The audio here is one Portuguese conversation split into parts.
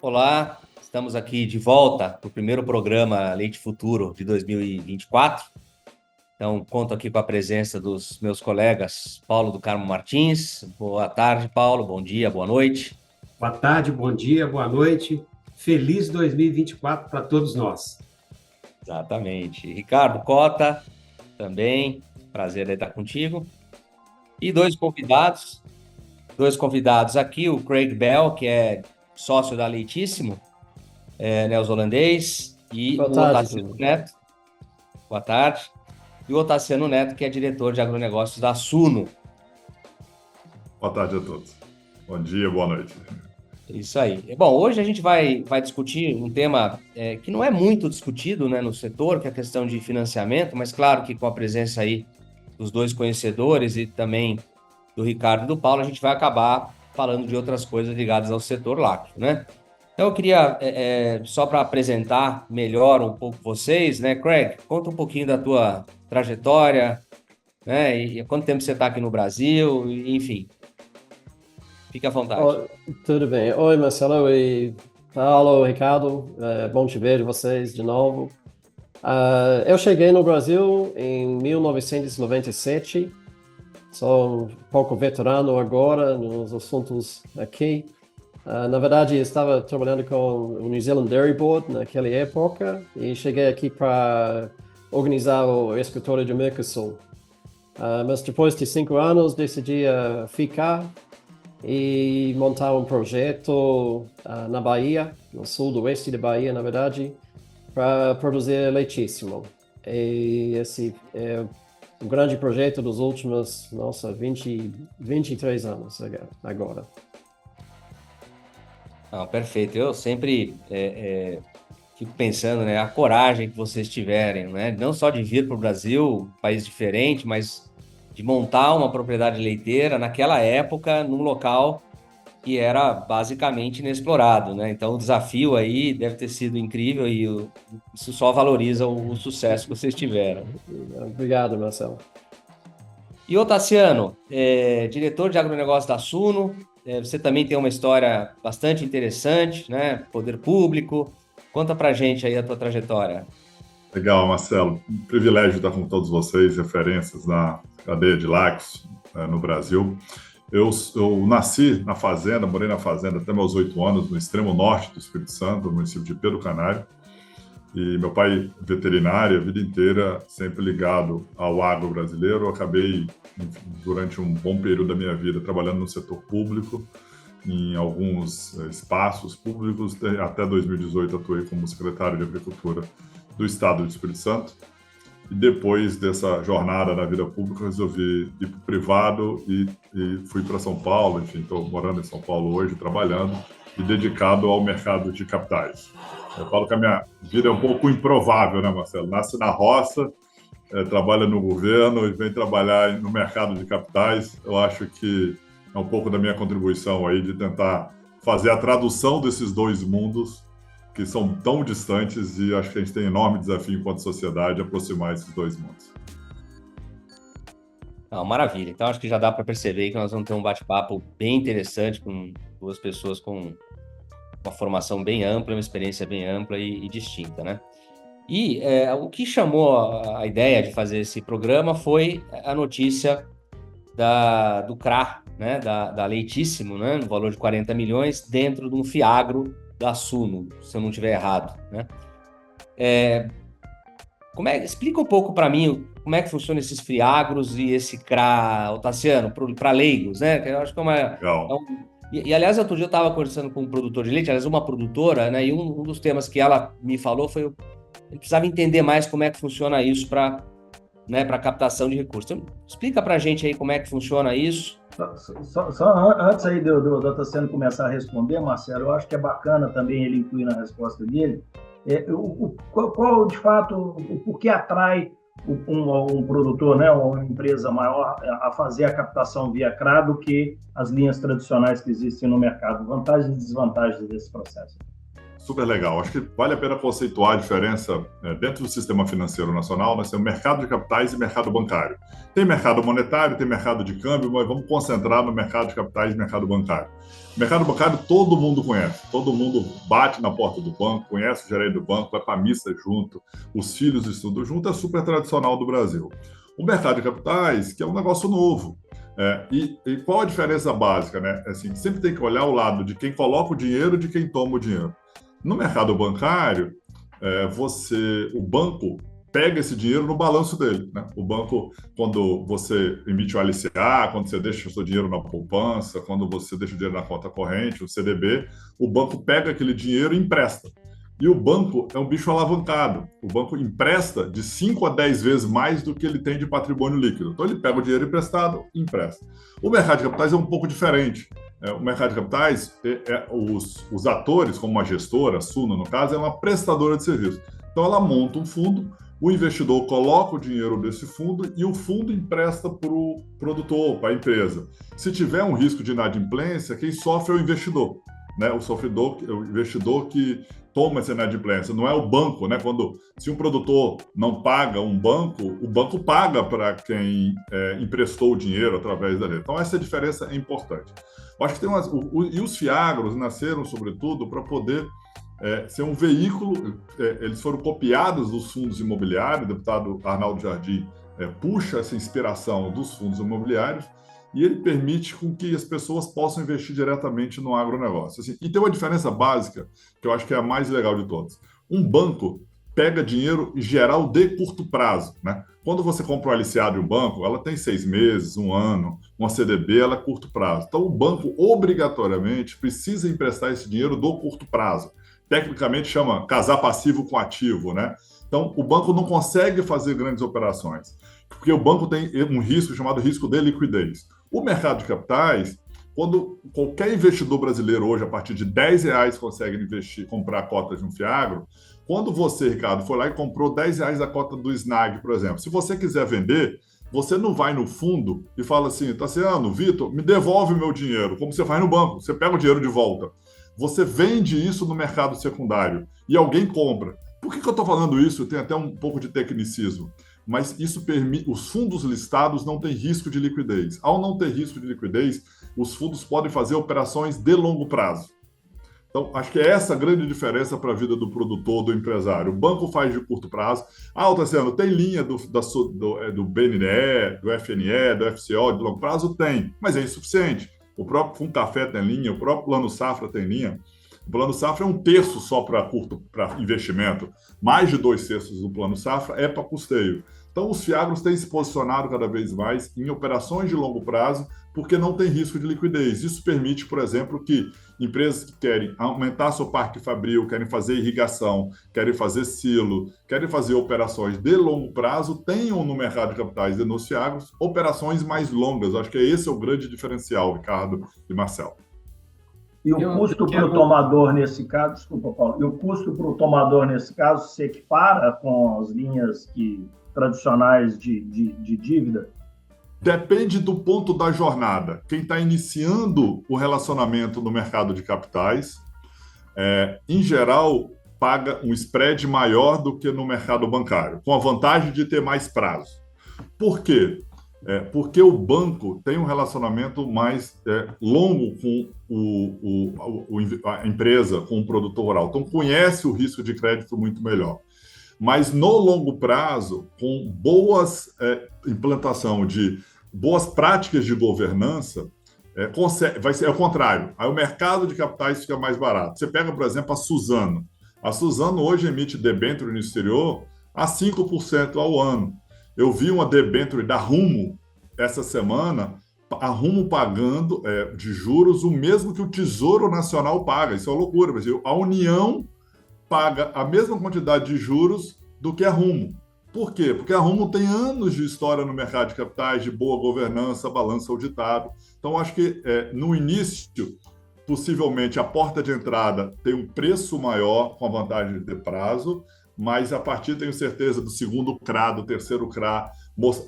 Olá, estamos aqui de volta para o primeiro programa Leite Futuro de 2024. Então, conto aqui com a presença dos meus colegas Paulo do Carmo Martins. Boa tarde, Paulo. Bom dia, boa noite. Boa tarde, bom dia, boa noite. Feliz 2024 para todos nós. Exatamente. Ricardo Cota, também. Prazer em estar contigo. E dois convidados aqui, o Craig Bell, que é sócio da Leitíssimo, neozelandês, e Boa o tarde, Otaciano Neto. Boa tarde. E o Otaciano Neto, que é diretor de agronegócios da Suno. Boa tarde a todos. Bom dia, boa noite. Isso aí. Bom, hoje a gente vai discutir um tema que não é muito discutido, né, no setor, que é a questão de financiamento, mas claro que com a presença aí dos dois conhecedores e também do Ricardo e do Paulo, a gente vai acabar falando de outras coisas ligadas ao setor lácteo, né? Então eu queria, só para apresentar melhor um pouco vocês, né, Craig, conta um pouquinho da tua trajetória, né, e há quanto tempo você está aqui no Brasil, enfim. Fique à vontade. Tudo bem. Oi, Marcelo e Paulo, Ricardo. Bom te ver vocês de novo. Eu cheguei no Brasil em 1997. Sou um pouco veterano agora nos assuntos aqui. Na verdade, estava trabalhando com o New Zealand Dairy Board naquela época e cheguei aqui para organizar o escritório de Mercosul. Mas depois de 5 anos, decidi ficar e montar um projeto na Bahia, no sul do oeste da Bahia, na verdade, para produzir Leitíssimo. E esse é um grande projeto dos últimos, 23 anos agora. Perfeito. Eu sempre fico pensando, né, a coragem que vocês tiverem, né, não só de vir para o Brasil, país diferente, mas de montar uma propriedade leiteira naquela época, num local que era basicamente inexplorado, né? Então o desafio aí deve ter sido incrível e isso só valoriza o sucesso que vocês tiveram. Obrigado, Marcelo. E Otaciano, diretor de agronegócio da Suno, você também tem uma história bastante interessante, né? Poder público. Conta pra gente aí a tua trajetória. Legal, Marcelo. Um privilégio estar com todos vocês, referências na cadeia de lácteos no Brasil. Eu nasci na fazenda, morei na fazenda até meus 8 anos, no extremo norte do Espírito Santo, no município de Pedro Canário. E meu pai, veterinário, a vida inteira, sempre ligado ao agro brasileiro. Eu acabei, durante um bom período da minha vida, trabalhando no setor público, em alguns espaços públicos. Até 2018, atuei como secretário de Agricultura do Estado do Espírito Santo. E depois dessa jornada na vida pública, resolvi ir para o privado e fui para São Paulo. Enfim, estou morando em São Paulo hoje, trabalhando e dedicado ao mercado de capitais. Eu falo que a minha vida é um pouco improvável, né, Marcelo? Nasce na roça, trabalha no governo e vem trabalhar no mercado de capitais. Eu acho que é um pouco da minha contribuição aí de tentar fazer a tradução desses dois mundos que são tão distantes, e acho que a gente tem um enorme desafio enquanto sociedade de aproximar esses dois mundos. Maravilha. Então, acho que já dá para perceber que nós vamos ter um bate-papo bem interessante com duas pessoas com uma formação bem ampla, uma experiência bem ampla e distinta, né? E o que chamou a ideia de fazer esse programa foi a notícia do CRA, né, da Leitíssimo, né, no valor de 40 milhões, dentro de um fiagro da Suno, se eu não estiver errado, né? Explica um pouco para mim como é que funciona esses fiagros e esse CRA, Otaciano, para leigos, né? Eu acho que aliás, outro dia eu estava conversando com um produtor de leite, aliás, uma produtora, né? E um dos temas que ela me falou foi eu precisava entender mais como é que funciona isso para captação de recursos. Então, explica para a gente aí como é que funciona isso. Só antes aí do Otaciano começar a responder, Marcelo, eu acho que é bacana também ele incluir na resposta dele qual, de fato, o que atrai um produtor, né, uma empresa maior a fazer a captação via CRA do que as linhas tradicionais que existem no mercado. Vantagens e desvantagens desse processo. super legal. Acho que vale a pena conceituar a diferença dentro do sistema financeiro nacional. Nós temos mercado de capitais e mercado bancário. Tem mercado monetário, tem mercado de câmbio, mas vamos concentrar no mercado de capitais e mercado bancário. Mercado bancário todo mundo conhece, todo mundo bate na porta do banco, conhece o gerente do banco, vai para a missa junto, os filhos estudam junto, é super tradicional do Brasil. O mercado de capitais, que é um negócio novo. E qual a diferença básica, né? Assim, sempre tem que olhar o lado de quem coloca o dinheiro e de quem toma o dinheiro. No mercado bancário, o banco pega esse dinheiro no balanço dele, né? O banco, quando você emite o LCA, quando você deixa o seu dinheiro na poupança, quando você deixa o dinheiro na conta corrente, o CDB, o banco pega aquele dinheiro e empresta. E o banco é um bicho alavancado. O banco empresta de 5 a 10 vezes mais do que ele tem de patrimônio líquido. Então, ele pega o dinheiro emprestado e empresta. O mercado de capitais é um pouco diferente. O mercado de capitais, os atores, como uma gestora, a Suno, no caso, é uma prestadora de serviço. Então, ela monta um fundo, o investidor coloca o dinheiro desse fundo e o fundo empresta para o produtor, para a empresa. Se tiver um risco de inadimplência, quem sofre é o investidor. Né? O investidor que toma essa inadimplência, não é o banco, né? Se um produtor não paga um banco, o banco paga para quem emprestou o dinheiro através da lei. Então, essa diferença é importante. Eu acho que e os FIAGROS nasceram, sobretudo, para poder ser um veículo, eles foram copiados dos fundos imobiliários, o deputado Arnaldo Jardim puxa essa inspiração dos fundos imobiliários, e ele permite com que as pessoas possam investir diretamente no agronegócio. Assim, e tem uma diferença básica, que eu acho que é a mais legal de todas. Um banco pega dinheiro em geral de curto prazo. Né? Quando você compra um LCA de um banco, ela tem 6 meses, 1 ano, uma CDB, ela é curto prazo. Então, o banco, obrigatoriamente, precisa emprestar esse dinheiro do curto prazo. Tecnicamente, chama casar passivo com ativo. Né? Então, o banco não consegue fazer grandes operações, porque o banco tem um risco chamado risco de liquidez. O mercado de capitais, quando qualquer investidor brasileiro hoje, a partir de R$10, consegue comprar a cota de um FIAGRO, quando você, Ricardo, foi lá e comprou R$10 a cota do SNAG, por exemplo, se você quiser vender, você não vai no fundo e fala assim, Tassiano, Vitor, me devolve meu dinheiro, como você faz no banco, você pega o dinheiro de volta. Você vende isso no mercado secundário e alguém compra. Por que eu estou falando isso? Tem até um pouco de tecnicismo. Mas isso permite, os fundos listados não têm risco de liquidez. Ao não ter risco de liquidez, os fundos podem fazer operações de longo prazo. Então, acho que é essa a grande diferença para a vida do produtor, do empresário. O banco faz de curto prazo. Tassiano, tem linha do BNE, do FNE, do FCO de longo prazo? Tem, mas é insuficiente. O próprio Fundcafé tem linha, o próprio Plano Safra tem linha. O Plano Safra é 1/3 só para investimento. Mais de 2/3 do Plano Safra é para custeio. Então, os FIAGROS têm se posicionado cada vez mais em operações de longo prazo, porque não tem risco de liquidez. Isso permite, por exemplo, que empresas que querem aumentar seu parque fabril, querem fazer irrigação, querem fazer silo, querem fazer operações de longo prazo, tenham no mercado de capitais e nos FIAGROS operações mais longas. Acho que esse é o grande diferencial, Ricardo e Marcelo. E o custo para o tomador nesse caso, desculpa, Paulo, e o custo para o tomador nesse caso se equipara com as linhas tradicionais de dívida? Depende do ponto da jornada. Quem está iniciando o relacionamento no mercado de capitais, em geral, paga um spread maior do que no mercado bancário, com a vantagem de ter mais prazo. Por quê? Porque o banco tem um relacionamento mais longo com a empresa, com o produtor rural. Então, conhece o risco de crédito muito melhor. Mas, no longo prazo, com implantação de boas práticas de governança, vai ser o contrário. Aí o mercado de capitais fica mais barato. Você pega, por exemplo, a Suzano. A Suzano hoje emite debênture no exterior a 5% ao ano. Eu vi uma debênture da Rumo essa semana, a Rumo pagando de juros o mesmo que o Tesouro Nacional paga. Isso é uma loucura. Mas a União paga a mesma quantidade de juros do que a Rumo. Por quê? Porque a Rumo tem anos de história no mercado de capitais, de boa governança, balanço auditado. Então, acho que no início, possivelmente, a porta de entrada tem um preço maior, com a vantagem de ter prazo, mas a partir, tenho certeza, do segundo CRA, do terceiro CRA,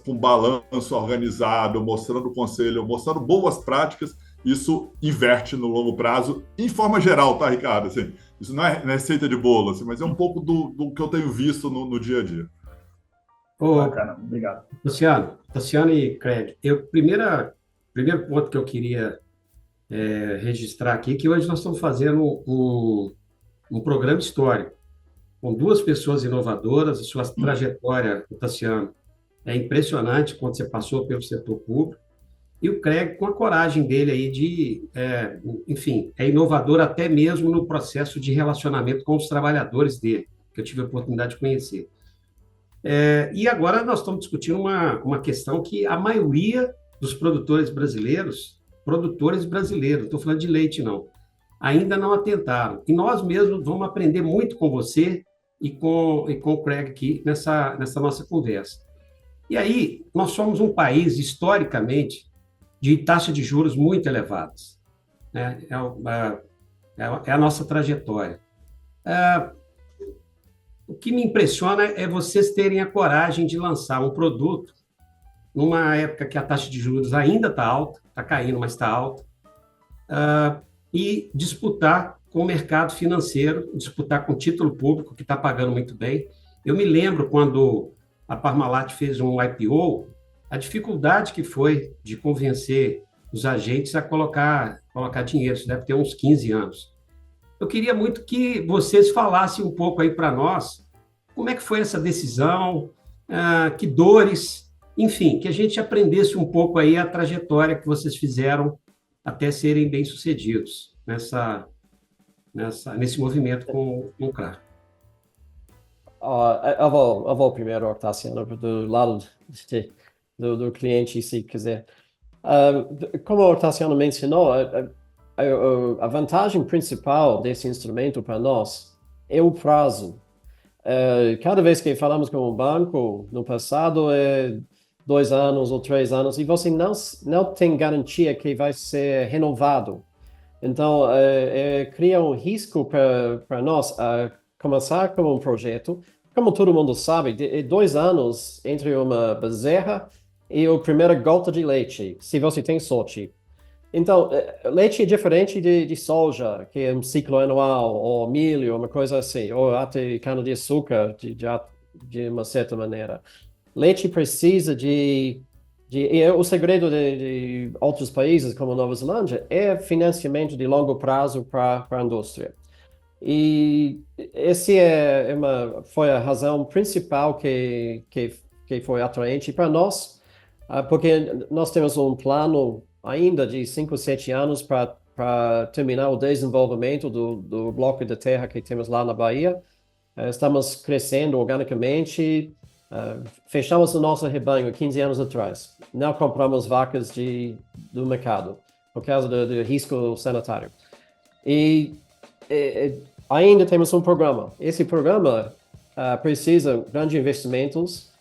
com balanço organizado, mostrando o conselho, mostrando boas práticas, isso inverte no longo prazo, em forma geral, tá, Ricardo? Assim, isso não é receita de bolo, assim, mas é um pouco do que eu tenho visto no dia a dia. Bacana, obrigado. Luciano e Craig, primeiro ponto que eu queria registrar aqui, que hoje nós estamos fazendo um programa histórico, com duas pessoas inovadoras, a sua trajetória, Tassiano, é impressionante quando você passou pelo setor público, e o Craig com a coragem dele aí enfim, é inovador até mesmo no processo de relacionamento com os trabalhadores dele, que eu tive a oportunidade de conhecer. E agora nós estamos discutindo uma questão que a maioria dos produtores brasileiros, não estou falando de leite não, ainda não atentaram. E nós mesmos vamos aprender muito com você e com o Craig aqui nessa nossa conversa. E aí, nós somos um país, historicamente, de taxa de juros muito elevadas, né? É a nossa trajetória. O que me impressiona é vocês terem a coragem de lançar um produto numa época que a taxa de juros ainda está alta, está caindo, mas está alta, e disputar com o mercado financeiro, disputar com o título público, que está pagando muito bem. Eu me lembro quando a Parmalat fez um IPO, a dificuldade que foi de convencer os agentes a colocar dinheiro, isso deve ter uns 15 anos. Eu queria muito que vocês falassem um pouco aí para nós, como é que foi essa decisão, que dores, enfim, que a gente aprendesse um pouco aí a trajetória que vocês fizeram até serem bem-sucedidos nesse movimento com o CRA. Eu vou primeiro, Tassiano, do lado do cliente, se quiser. Como o Tassiano mencionou, a vantagem principal desse instrumento para nós é o prazo. Cada vez que falamos com um banco, no passado é 2 anos ou 3 anos, e você não tem garantia que vai ser renovado. Então, cria um risco para nós começar com um projeto. Como todo mundo sabe, é 2 anos entre uma bezerra e a primeira gota de leite, se você tem sorte. Então, leite é diferente de soja, que é um ciclo anual, ou milho, uma coisa assim, ou até cana-de-açúcar, de uma certa maneira. Leite precisa o segredo de outros países, como Nova Zelândia, é financiamento de longo prazo para a indústria. E essa foi a razão principal que foi atraente para nós, porque nós temos um plano ainda de 5, 7 anos para terminar o desenvolvimento do bloco de terra que temos lá na Bahia. Estamos crescendo organicamente, fechamos o nosso rebanho 15 anos atrás. Não compramos vacas do mercado, por causa do risco sanitário. E ainda temos um programa. Esse programa precisa de grandes investimentos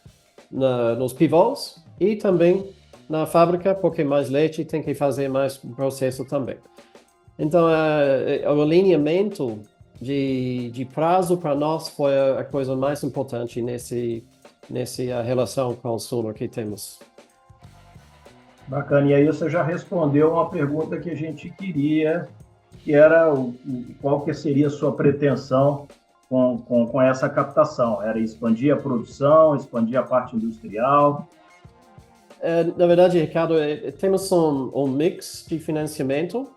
nos pivôs e também na fábrica, porque mais leite tem que fazer mais processo também. Então, o alinhamento de prazo para nós foi a coisa mais importante nessa relação com o Suno que temos. Bacana. E aí você já respondeu uma pergunta que a gente queria, que era qual que seria a sua pretensão com essa captação? Era expandir a produção, expandir a parte industrial? Na verdade, Ricardo, temos um mix de financiamento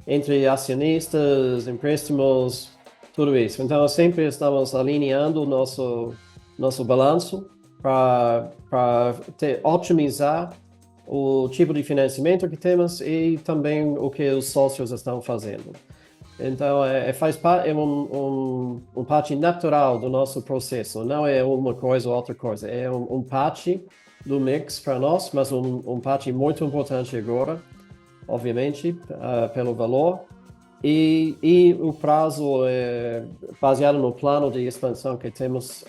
entre acionistas, empréstimos, tudo isso. Então, sempre estamos alinhando o nosso balanço para otimizar o tipo de financiamento que temos e também o que os sócios estão fazendo. Então, faz parte, um parte natural do nosso processo, não é uma coisa ou outra coisa, é um parte do mix para nós, mas um parte muito importante agora, obviamente, pelo valor, e o prazo baseado no plano de expansão que temos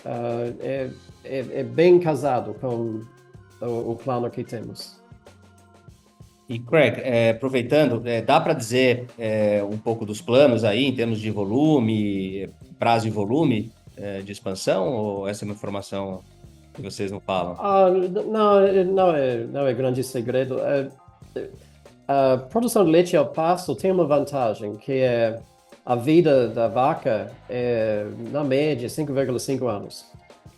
é bem casado com o plano que temos. E, Craig, aproveitando, dá para dizer um pouco dos planos aí, em termos de volume, prazo e volume de expansão, ou essa é uma informação que vocês não falam? Não é grande segredo. a produção de leite ao pasto tem uma vantagem, que é a vida da vaca é, na média, 5,5 anos.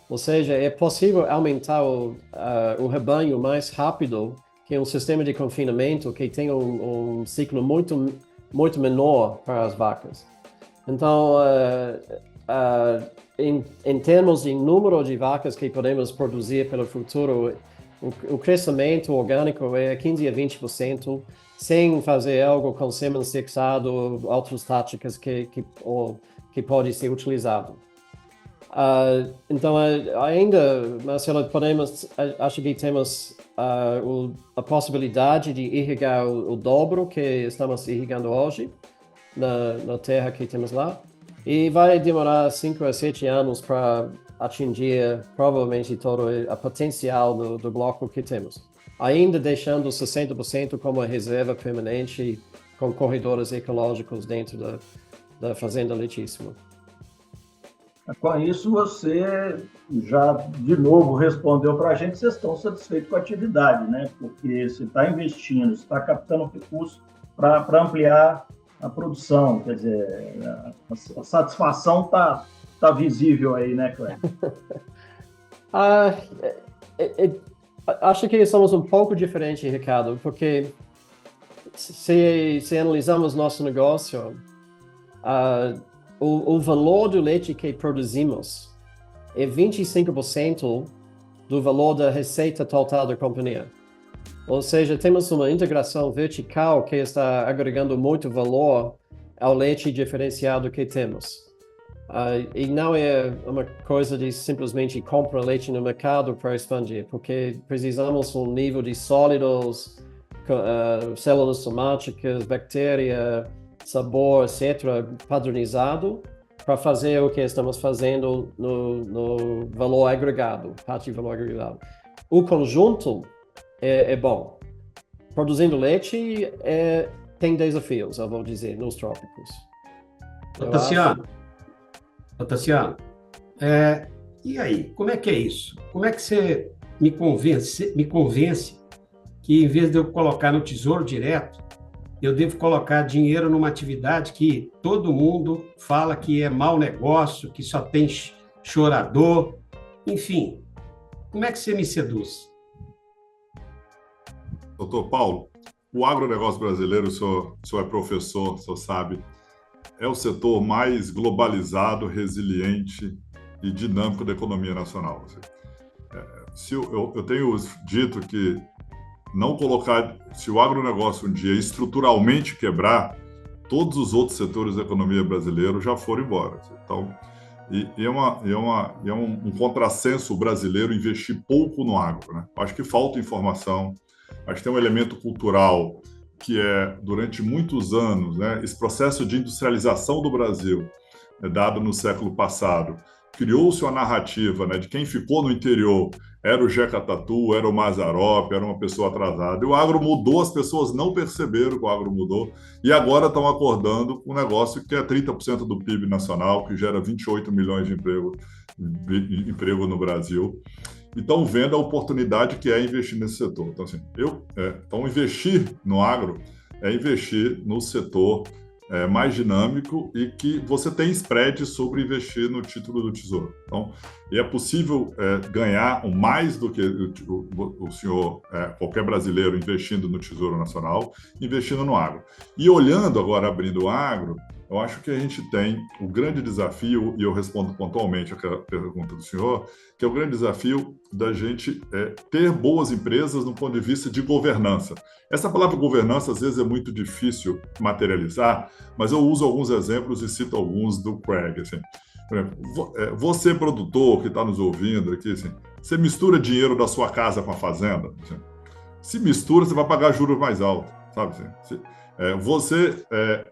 Ou seja, é possível aumentar o rebanho mais rápido que um sistema de confinamento que tem um ciclo muito menor para as vacas. Então, em termos de número de vacas que podemos produzir pelo futuro, o crescimento orgânico é 15 a 20%, sem fazer algo com sêmen sexado, outras táticas que pode ser utilizado. Então, ainda, Marcelo, acho que temos a possibilidade de irrigar o dobro que estamos irrigando hoje na terra que temos lá. E vai demorar 5 a 7 anos para atingir provavelmente todo o potencial do bloco que temos. Ainda deixando 60% como reserva permanente com corredores ecológicos dentro da fazenda Leitíssimo. Com isso, você já, de novo, respondeu para a gente que vocês estão satisfeitos com a atividade, né? Porque você está investindo, você está captando recursos para ampliar a produção. Quer dizer, a satisfação está visível aí, né, Cleber? Acho que somos um pouco diferentes, Ricardo, porque se analisamos nosso negócio, o valor do leite que produzimos é 25% do valor da receita total da companhia. Ou seja, temos uma integração vertical que está agregando muito valor ao leite diferenciado que temos. E não é uma coisa de simplesmente comprar leite no mercado para expandir, porque precisamos um nível de sólidos, células somáticas, bactéria, sabor, etc., padronizado para fazer o que estamos fazendo no valor agregado, parte de valor agregado. O conjunto é bom. Produzindo leite tem desafios, eu vou dizer, nos trópicos. Tassiano, e aí, como é que é isso? Como é que você me convence que, em vez de eu colocar no Tesouro Direto, eu devo colocar dinheiro numa atividade que todo mundo fala que é mau negócio, que só tem chorador, enfim. Como é que você me seduz? Doutor Paulo, o agronegócio brasileiro, o senhor é professor, o senhor sabe, é o setor mais globalizado, resiliente e dinâmico da economia nacional. Eu tenho dito que se o agronegócio um dia estruturalmente quebrar, todos os outros setores da economia brasileira já foram embora. Então, é um contrassenso brasileiro investir pouco no agro, né? Acho que falta informação, acho que tem um elemento cultural que durante muitos anos, né, esse processo de industrialização do Brasil, dado no século passado, criou-se uma narrativa, né, de quem ficou no interior era o Jeca Tatu, era o Mazzaropi, era uma pessoa atrasada. E o agro mudou, as pessoas não perceberam que o agro mudou, e agora estão acordando com um negócio que é 30% do PIB nacional, que gera 28 milhões de emprego no Brasil. E estão vendo a oportunidade que é investir nesse setor. Então, assim, então investir no agro é investir no setor mais dinâmico e que você tem spread sobre investir no título do Tesouro. Então, é possível ganhar mais do que o senhor, qualquer brasileiro, investindo no Tesouro Nacional, investindo no agro. E olhando agora, abrindo o agro, eu acho que a gente tem o grande desafio, e eu respondo pontualmente a pergunta do senhor, que é o grande desafio da gente ter boas empresas no ponto de vista de governança. Essa palavra governança, às vezes, é muito difícil materializar, mas eu uso alguns exemplos e cito alguns do Craig. Assim. Por exemplo, você, produtor que está nos ouvindo aqui, assim, você mistura dinheiro da sua casa com a fazenda? Assim. Se mistura, você vai pagar juros mais altos, sabe? Assim, você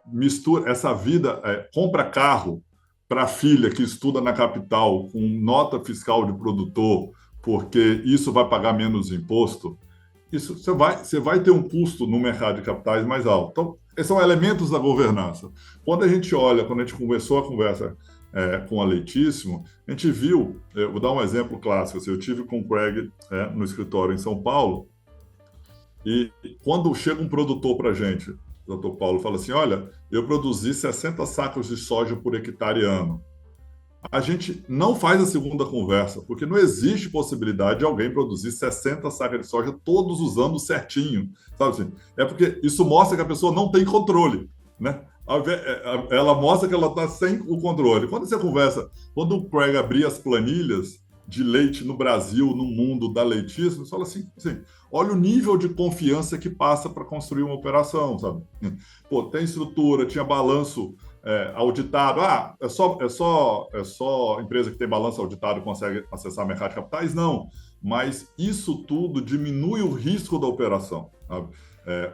mistura essa vida, compra carro para a filha que estuda na capital com nota fiscal de produtor, porque isso vai pagar menos imposto, isso você vai ter um custo no mercado de capitais mais alto. Então, esses são elementos da governança. Quando a gente começou a conversa com a Leitíssimo, a gente viu, vou dar um exemplo clássico, assim, eu tive com o Craig no escritório em São Paulo, E quando chega um produtor para a gente, doutor Paulo, fala assim, olha, eu produzi 60 sacos de soja por hectare ano. A gente não faz a segunda conversa, porque não existe possibilidade de alguém produzir 60 sacas de soja todos os anos certinho, sabe assim? É porque isso mostra que a pessoa não tem controle, né? Ela mostra que ela está sem o controle. Quando você conversa, quando o Craig abria as planilhas de leite no Brasil, no mundo da leitíssima, você fala assim, olha o nível de confiança que passa para construir uma operação, sabe? Pô, tem estrutura, tinha balanço auditado. É só empresa que tem balanço auditado consegue acessar mercado de capitais? Não, mas isso tudo diminui o risco da operação, sabe?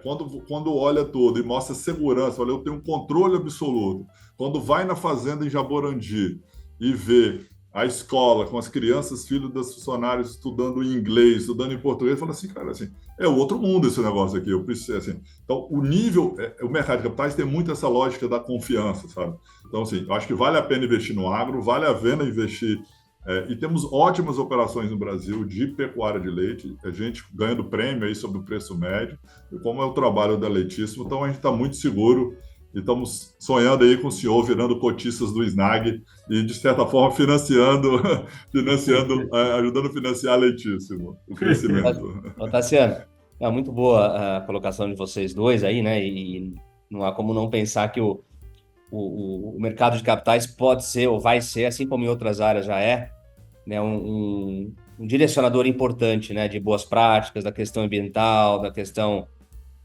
Quando olha tudo e mostra segurança, olha, eu tenho um controle absoluto. Quando vai na fazenda em Jaborandi e vê a escola com as crianças, filhos dos funcionários estudando em inglês, estudando em português, fala assim, cara, assim, é outro mundo esse negócio aqui. Eu preciso, assim. Então, o nível, o mercado de capitais tem muito essa lógica da confiança, sabe? Então, assim, eu acho que vale a pena investir no agro, vale a pena investir. E temos ótimas operações no Brasil de pecuária de leite, a gente ganhando prêmio aí sobre o preço médio, e como é o trabalho da Leitíssimo, então a gente está muito seguro e estamos sonhando aí com o senhor virando cotistas do SNAG e, de certa forma, ajudando a financiar a Leitíssimo, o crescimento. Tassiano, é muito boa a colocação de vocês dois aí, né? E não há como não pensar que o mercado de capitais pode ser ou vai ser, assim como em outras áreas já é, né, um direcionador importante, né, de boas práticas, da questão ambiental, da questão,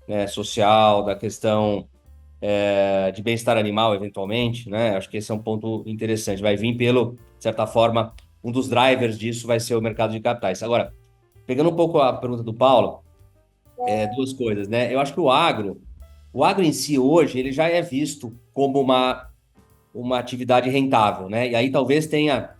né, social, da questão de bem-estar animal, eventualmente, né? Acho que esse é um ponto interessante. Vai vir de certa forma, um dos drivers disso vai ser o mercado de capitais. Agora, pegando um pouco a pergunta do Paulo, duas coisas, né? Eu acho que o agro em si hoje, ele já é visto como uma atividade rentável, né? E aí talvez tenha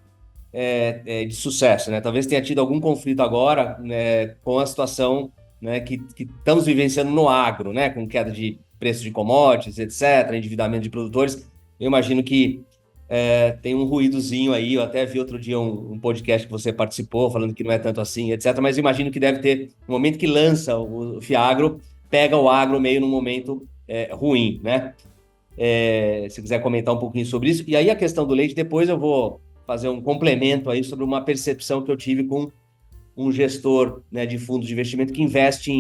de sucesso, né? Talvez tenha tido algum conflito agora, né, com a situação, né, que estamos vivenciando no agro, né? Com queda de preço de commodities, etc., endividamento de produtores. Eu imagino que tem um ruídozinho aí. Eu até vi outro dia um podcast que você participou, falando que não é tanto assim, etc., mas eu imagino que deve ter, no momento que lança o Fiagro, pega o agro meio num momento ruim, né? Se quiser comentar um pouquinho sobre isso. E aí a questão do leite, depois eu vou fazer um complemento aí sobre uma percepção que eu tive com um gestor, né, de fundos de investimento que investe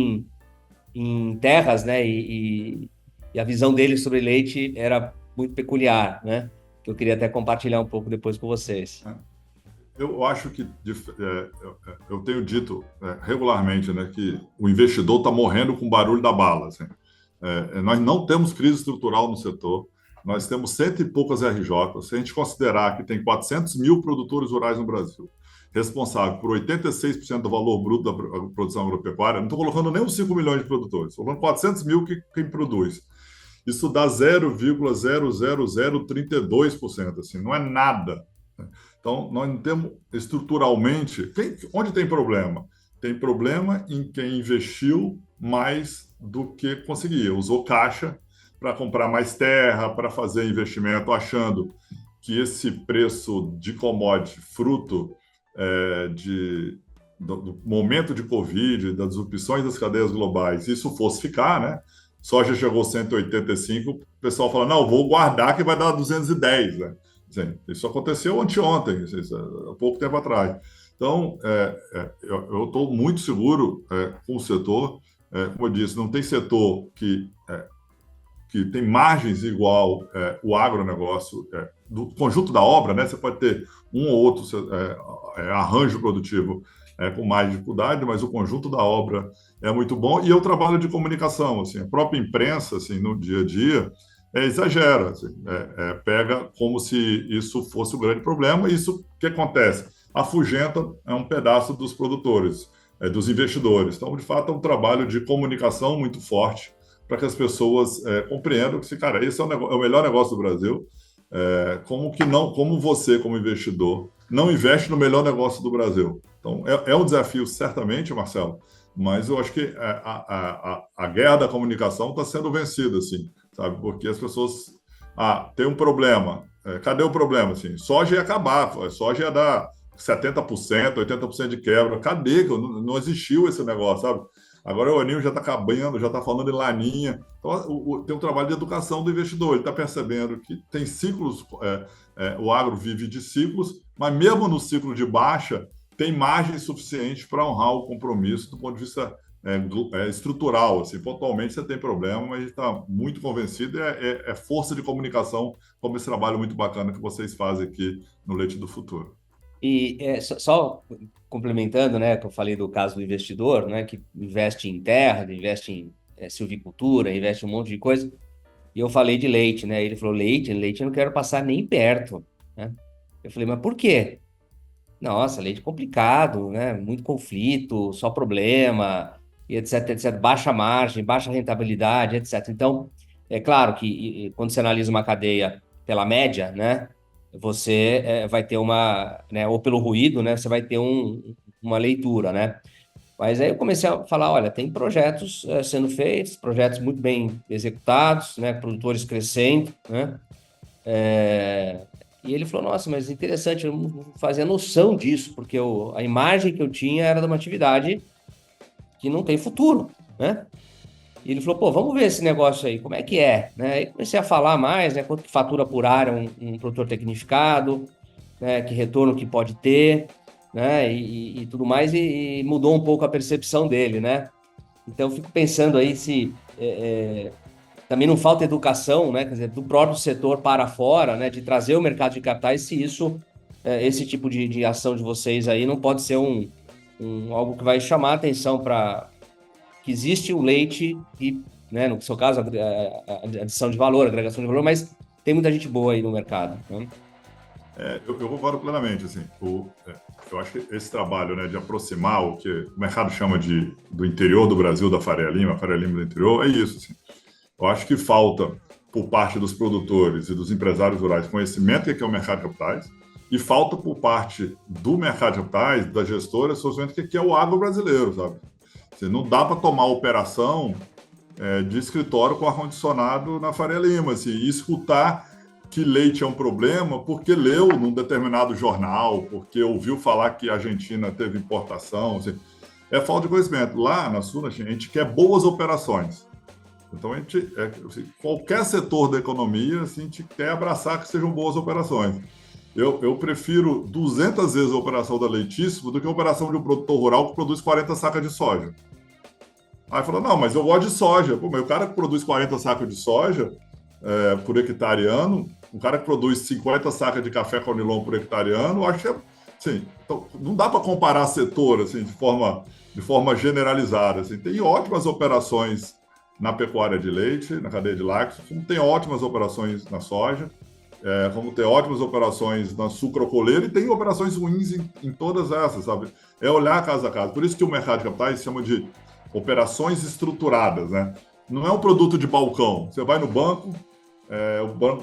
em terras, né, e a visão dele sobre leite era muito peculiar, né, que eu queria até compartilhar um pouco depois com vocês. Eu acho que eu tenho dito regularmente, né, que o investidor está morrendo com o barulho da bala. Assim. Nós não temos crise estrutural no setor, nós temos 100 e poucas RJs. Se a gente considerar que tem 400 mil produtores rurais no Brasil, responsável por 86% do valor bruto da produção agropecuária, não estou colocando nem os 5 milhões de produtores, estou colocando 400 mil quem produz. Isso dá 0,00032%, assim, não é nada. Então, nós não temos estruturalmente... Onde tem problema? Tem problema em quem investiu mais do que conseguia. Usou caixa para comprar mais terra, para fazer investimento, achando que esse preço de commodity, fruto do momento de Covid, das disrupções das cadeias globais, isso fosse ficar, né? Soja chegou a 185, o pessoal fala, não, vou guardar que vai dar 210, né? Isso aconteceu anteontem, há pouco tempo atrás. Então, eu estou muito seguro com o setor. Como eu disse, não tem setor que tem margens igual o agronegócio, do conjunto da obra, né? Você pode ter um ou outro arranjo produtivo com mais dificuldade, mas o conjunto da obra é muito bom. E o trabalho de comunicação, assim, a própria imprensa, assim, no dia a dia, exagera, assim, pega como se isso fosse o grande problema. E isso, o que acontece? Afugenta um pedaço dos produtores, dos investidores. Então, de fato, é um trabalho de comunicação muito forte para que as pessoas compreendam que, cara, esse é o melhor negócio do Brasil. Como você, como investidor, não investe no melhor negócio do Brasil? Então, é um desafio, certamente, Marcelo, mas eu acho que a guerra da comunicação está sendo vencida, assim, sabe? Porque as pessoas... tem um problema. Cadê o problema? Assim, soja ia acabar, soja ia dar 70%, 80% de quebra. Cadê? Não existiu esse negócio, sabe? Agora o Aninho já está acabando, já está falando em laninha. Então, tem um trabalho de educação do investidor. Ele está percebendo que tem ciclos, o agro vive de ciclos, mas mesmo no ciclo de baixa, tem margem suficiente para honrar o compromisso do ponto de vista estrutural. Assim, pontualmente você tem problema, mas a gente está muito convencido. É força de comunicação, como esse trabalho muito bacana que vocês fazem aqui no Leite do Futuro. E só complementando, né, que eu falei do caso do investidor, né, que investe em terra, investe em silvicultura, investe em um monte de coisa, e eu falei de leite, né, ele falou, leite eu não quero passar nem perto, né, eu falei, mas por quê? Nossa, leite complicado, né, muito conflito, só problema, e etc, etc, baixa margem, baixa rentabilidade, etc. Então, é claro que quando você analisa uma cadeia pela média, né, você vai ter uma, né, ou pelo ruído, né, você vai ter uma leitura, né? Mas aí eu comecei a falar, olha, tem projetos sendo feitos, projetos muito bem executados, né, produtores crescendo, né? E ele falou, nossa, mas interessante, eu não fazia noção disso, porque a imagem que eu tinha era de uma atividade que não tem futuro, né? E ele falou, pô, vamos ver esse negócio aí, como é que é? Né? Aí comecei a falar mais, né? Quanto que fatura por área um produtor tecnificado, né? Que retorno que pode ter, né? E tudo mais, e mudou um pouco a percepção dele, né? Então, eu fico pensando aí se também não falta educação, né? Quer dizer, do próprio setor para fora, né? De trazer o mercado de capitais, se esse tipo de ação de vocês aí não pode ser algo que vai chamar a atenção para que existe o leite e, né, no seu caso, a adição de valor, a agregação de valor, mas tem muita gente boa aí no mercado, né? Eu concordo plenamente. Assim, eu acho que esse trabalho, né, de aproximar o que o mercado chama do interior do Brasil, da Faria Lima do interior, é isso. Assim. Eu acho que falta, por parte dos produtores e dos empresários rurais, conhecimento do que é o mercado de capitais, e falta por parte do mercado de capitais, das gestoras, conhecimento do que é o agro brasileiro, sabe? Assim, não dá para tomar operação de escritório com ar-condicionado na Faria Lima, assim, e escutar que leite é um problema porque leu num determinado jornal, porque ouviu falar que a Argentina teve importação. Assim, é falta de conhecimento. Lá na Sul, a gente quer boas operações. Então, assim, qualquer setor da economia, assim, a gente quer abraçar que sejam boas operações. Eu prefiro 200 vezes a operação da Leitíssimo do que a operação de um produtor rural que produz 40 sacas de soja. Aí falou, não, mas eu gosto de soja. Pô, mas o cara que produz 40 sacas de soja por hectare ano, um cara que produz 50 sacas de café Conilon por hectare ano, eu acho que assim, então, não dá para comparar setor assim, de forma generalizada. Assim. Tem ótimas operações na pecuária de leite, na cadeia de lácteos, como tem ótimas operações na soja, como tem ótimas operações na sucrocoleira e tem operações ruins em todas essas, sabe? É olhar casa a casa. Por isso que o mercado de capitais se chama de operações estruturadas, né? Não é um produto de balcão. Você vai no banco,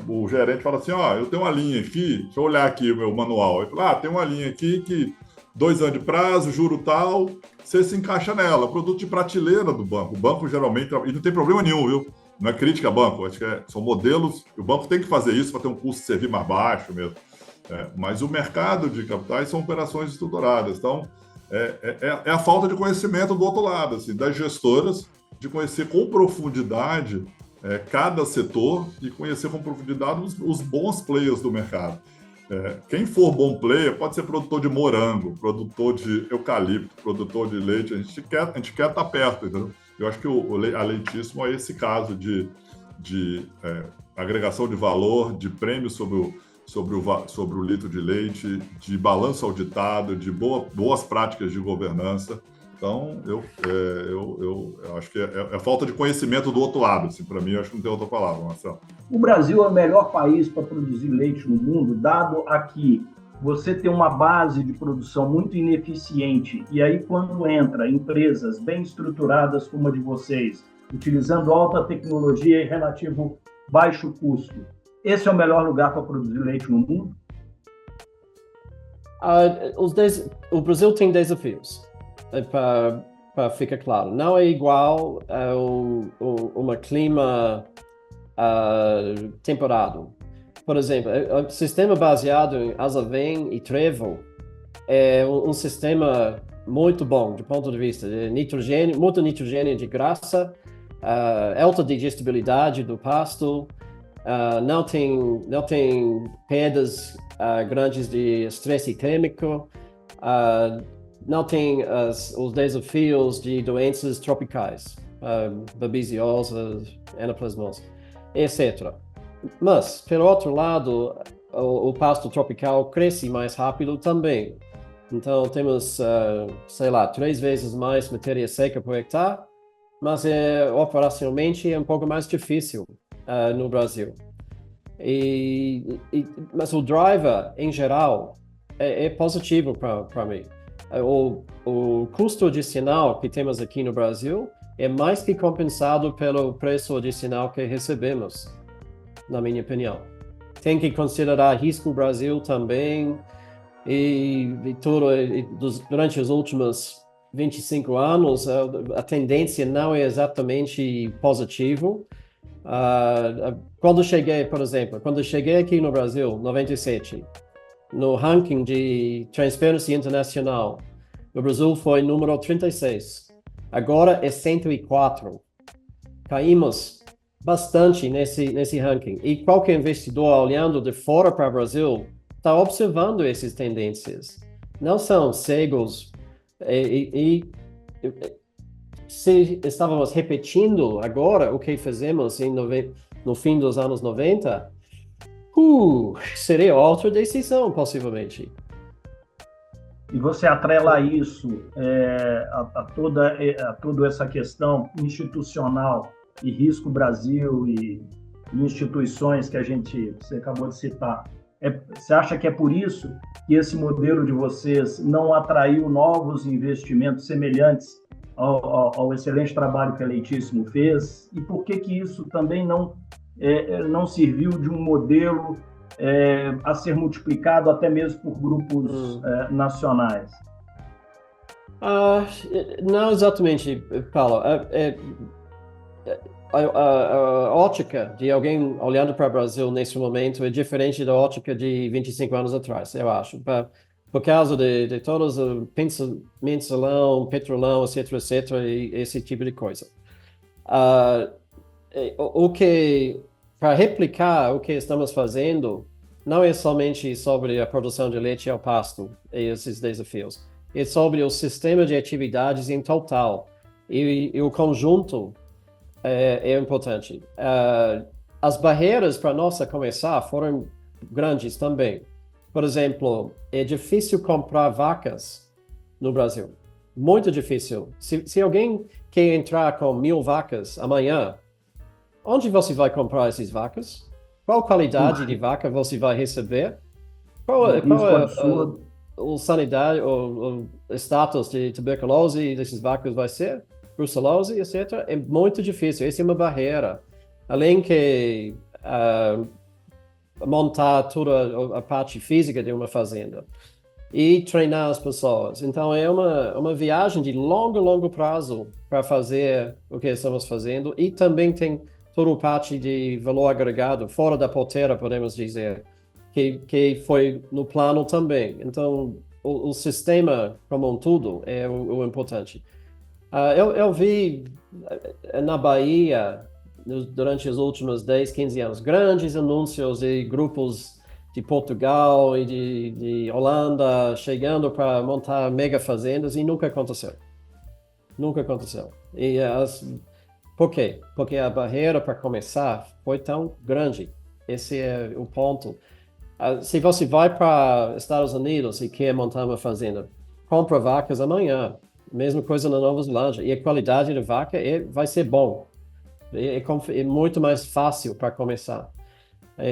o gerente fala assim, ó, eu tenho uma linha aqui, deixa eu olhar aqui o meu manual. Ele fala, tem uma linha aqui que 2 anos de prazo, juro tal, você se encaixa nela. Produto de prateleira do banco. O banco geralmente, e não tem problema nenhum, viu? Não é crítica a banco, acho que são modelos, o banco tem que fazer isso para ter um custo de servir mais baixo mesmo. Mas o mercado de capitais são operações estruturadas. Então, é a falta de conhecimento do outro lado, assim, das gestoras, de conhecer com profundidade cada setor e conhecer com profundidade os bons players do mercado. Quem for bom player pode ser produtor de morango, produtor de eucalipto, produtor de leite, a gente quer estar perto, entendeu? Eu acho que a Leitíssimo é esse caso de agregação de valor, de prêmio sobre o litro de leite, de balanço auditado, de boas práticas de governança. Então, eu acho que é falta de conhecimento do outro lado. Assim, para mim, eu acho que não tem outra palavra, Marcelo. O Brasil é o melhor país para produzir leite no mundo, dado aqui você tem uma base de produção muito ineficiente, e aí quando entra empresas bem estruturadas como a de vocês, utilizando alta tecnologia e relativo baixo custo, esse é o melhor lugar para produzir leite no mundo? O Brasil tem desafios, para ficar claro. Não é igual a clima temperado. Por exemplo, o sistema baseado em azavém e trevo é um sistema muito bom do ponto de vista de nitrogênio, muito nitrogênio de graça, alta digestibilidade do pasto, não tem perdas grandes de estresse químico, não tem os desafios de doenças tropicais, babesiosas, anaplasmose, etc. Mas, pelo outro lado, o pasto tropical cresce mais rápido também. Então, temos, 3 vezes mais matéria seca por hectare, mas operacionalmente é um pouco mais difícil no Brasil. Mas o driver, em geral, é positivo para mim. O custo adicional que temos aqui no Brasil é mais que compensado pelo preço adicional que recebemos, na minha opinião. Tem que considerar risco Brasil também, durante os últimos 25 anos, a tendência não é exatamente positiva. Quando cheguei aqui no Brasil, 97, no ranking de Transparency International, o Brasil foi número 36. Agora é 104. Caímos bastante nesse ranking. E qualquer investidor olhando de fora para o Brasil está observando essas tendências. Não são cegos. Se estávamos repetindo agora o que fizemos no fim dos anos 90, seria outra decisão, possivelmente. E você atrela isso a toda essa questão institucional e risco Brasil e instituições que você acabou de citar. Você acha que é por isso que esse modelo de vocês não atraiu novos investimentos semelhantes ao excelente trabalho que a Leitíssimo fez? E por que isso também não serviu de um modelo a ser multiplicado até mesmo por grupos nacionais? Não exatamente, Paulo. A ótica de alguém olhando para o Brasil nesse momento é diferente da ótica de 25 anos atrás, eu acho. Por causa de todos os mensalão, petrolão, etc., e esse tipo de coisa. Para replicar o que estamos fazendo, não é somente sobre a produção de leite ao pasto e esses desafios. É sobre o sistema de atividades em total. E o conjunto é importante. As barreiras para nós começar foram grandes também. Por exemplo, é difícil comprar vacas no Brasil. Muito difícil. Se alguém quer entrar com 1.000 vacas amanhã, onde você vai comprar essas vacas? Qual qualidade de vaca você vai receber? Qual é o sanidade, o status de tuberculose dessas vacas vai ser? Brucelose, etc. É muito difícil. Essa é uma barreira. Além que montar toda a parte física de uma fazenda e treinar as pessoas. Então, é uma viagem de longo prazo para fazer o que estamos fazendo, e também tem toda a parte de valor agregado, fora da porteira, podemos dizer, que foi no plano também. Então, o sistema como um todo é o importante. Eu vi na Bahia, durante os últimos 10, 15 anos, grandes anúncios de grupos de Portugal e de Holanda chegando para montar mega fazendas, e nunca aconteceu. Nunca aconteceu. Por quê? Porque a barreira para começar foi tão grande. Esse é o ponto. Se você vai para Estados Unidos e quer montar uma fazenda, compra vacas amanhã. Mesma coisa na Nova Zelândia. E a qualidade da vaca vai ser bom. É muito mais fácil para começar.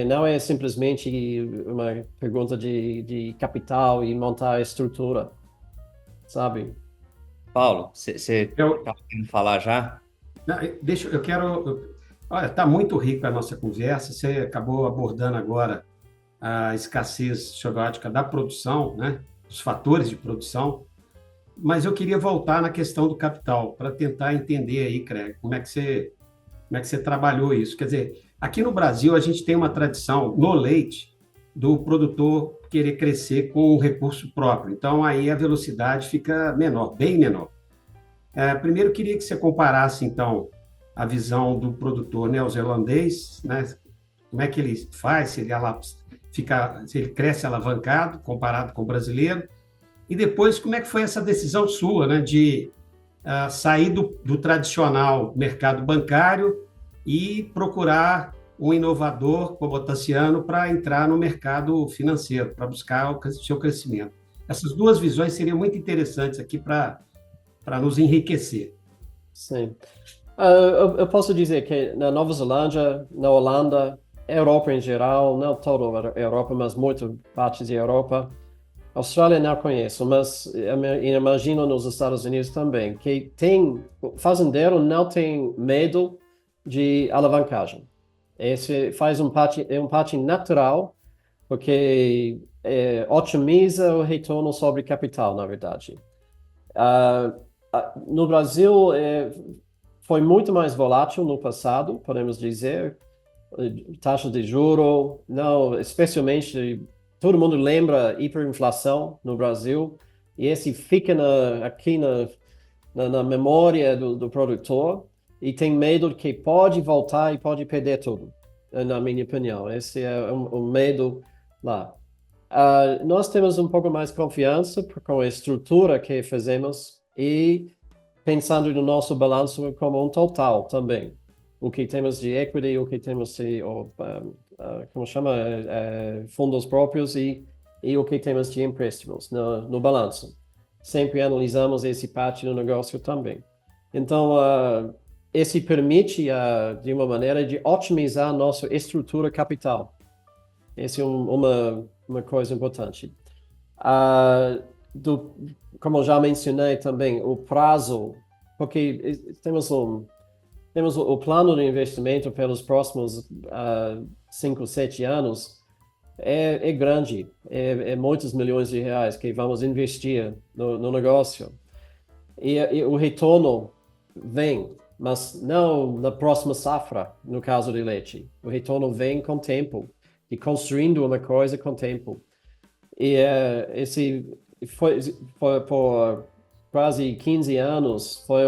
Não é simplesmente uma pergunta de capital e montar a estrutura, sabe? Paulo, você está querendo falar já? Não, olha, está muito rica a nossa conversa. Você acabou abordando agora a escassez xorótica da produção, né? Os fatores de produção. Mas eu queria voltar na questão do capital, para tentar entender aí, Craig, como é que você trabalhou isso. Quer dizer, aqui no Brasil a gente tem uma tradição no leite do produtor querer crescer com o recurso próprio. Então, aí a velocidade fica menor, bem menor. Primeiro, queria que você comparasse, então, a visão do produtor neozelandês, né? Como é que ele faz, se ele cresce alavancado comparado com o brasileiro, e depois como é que foi essa decisão sua, né, de sair do tradicional mercado bancário e procurar um inovador como o Tassiano para entrar no mercado financeiro, para buscar o seu crescimento. Essas duas visões seriam muito interessantes aqui para nos enriquecer. Sim. Eu posso dizer que na Nova Zelândia, na Holanda, Europa em geral, não toda a Europa, mas muitas partes da Europa. Austrália não conheço, mas imagino nos Estados Unidos também, que fazendeiro não tem medo de alavancagem. Esse é um parte natural, porque otimiza o retorno sobre capital, na verdade. No Brasil, foi muito mais volátil no passado, podemos dizer, taxa de juro, não, especialmente, todo mundo lembra hiperinflação no Brasil, e esse fica aqui na memória do produtor, e tem medo de que pode voltar e pode perder tudo, na minha opinião. Esse é um medo lá. Nós temos um pouco mais confiança com a estrutura que fazemos e pensando no nosso balanço como um total também. O que temos de equity, o que temos de, como chama, fundos próprios e o que temos de empréstimos no balanço. Sempre analisamos esse parte do negócio também. Então, esse permite, de uma maneira, de otimizar a nossa estrutura capital. Essa é uma coisa importante. Como já mencionei também, o prazo, porque temos o plano de investimento pelos próximos 5, 7 anos, é grande, é muitos milhões de reais que vamos investir no negócio. E o retorno vem, mas não na próxima safra, no caso de leite. O retorno vem com tempo, e construindo uma coisa com tempo. E esse foi por quase 15 anos, foi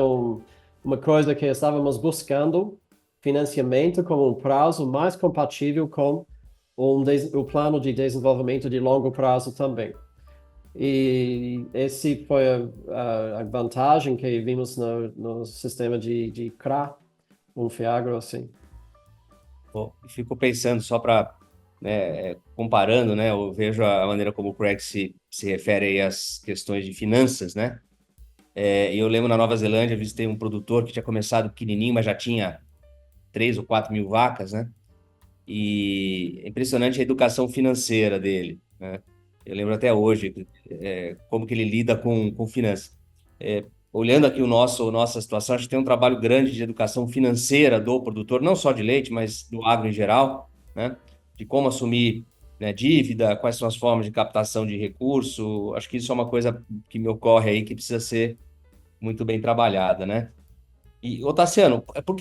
uma coisa que estávamos buscando, financiamento com um prazo mais compatível com o plano de desenvolvimento de longo prazo também. E esse foi a vantagem que vimos no sistema de CRA, um FIAGRO assim. Bom, fico pensando só para, comparando, né, eu vejo a maneira como o Craig se refere aí às questões de finanças, né? Eu lembro na Nova Zelândia, visitei um produtor que tinha começado pequenininho, mas já tinha 3 ou 4 mil vacas, né? E é impressionante a educação financeira dele, né? Eu lembro até hoje como que ele lida com finanças. Olhando aqui nossa situação, acho que tem um trabalho grande de educação financeira do produtor, não só de leite, mas do agro em geral, né? De como assumir, né, dívida, quais são as formas de captação de recurso. Acho que isso é uma coisa que me ocorre aí que precisa ser muito bem trabalhada, né? E, Tassiano, por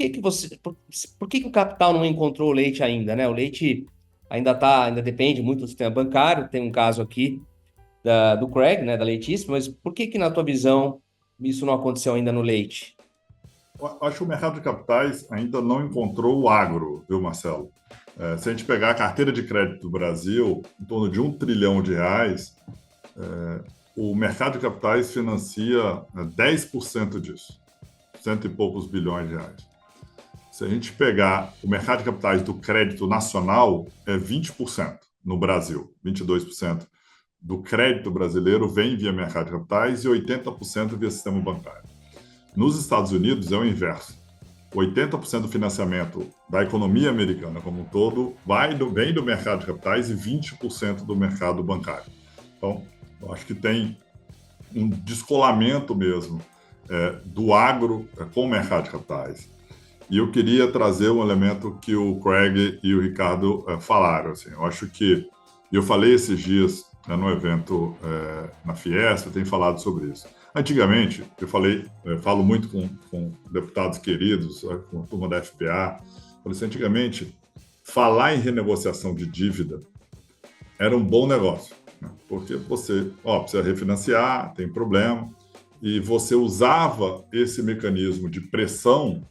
que o capital não encontrou o leite ainda, né? O leite ainda depende muito do sistema bancário, tem um caso aqui do Craig, né, da Leitíssima, mas por que na tua visão isso não aconteceu ainda no leite? Eu acho que o mercado de capitais ainda não encontrou o agro, viu, Marcelo? Se a gente pegar a carteira de crédito do Brasil, em torno de R$1 trilhão, o mercado de capitais financia 10% disso, cento e poucos bilhões de reais. Se a gente pegar o mercado de capitais do crédito nacional, é 20% no Brasil, 22% do crédito brasileiro vem via mercado de capitais e 80% via sistema bancário. Nos Estados Unidos é o inverso. 80% do financiamento da economia americana como um todo vem do mercado de capitais e 20% do mercado bancário. Então, eu acho que tem um descolamento mesmo do agro com o mercado de capitais. E eu queria trazer um elemento que o Craig e o Ricardo falaram. Assim, eu acho que, eu falei esses dias no evento na Fiesp, eu tenho falado sobre isso. Antigamente, falo muito com deputados queridos, com a turma da FPA, falei assim, antigamente, falar em renegociação de dívida era um bom negócio. porque você precisa refinanciar, tem problema, e você usava esse mecanismo de pressão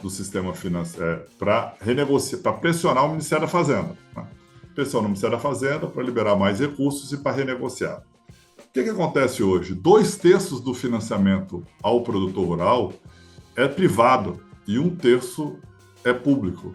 do sistema financeiro para renegociar, para pressionar o Ministério da Fazenda. Né? Pressiona o Ministério da Fazenda para liberar mais recursos e para renegociar. O que acontece hoje? 2/3 do financiamento ao produtor rural é privado e 1/3 é público.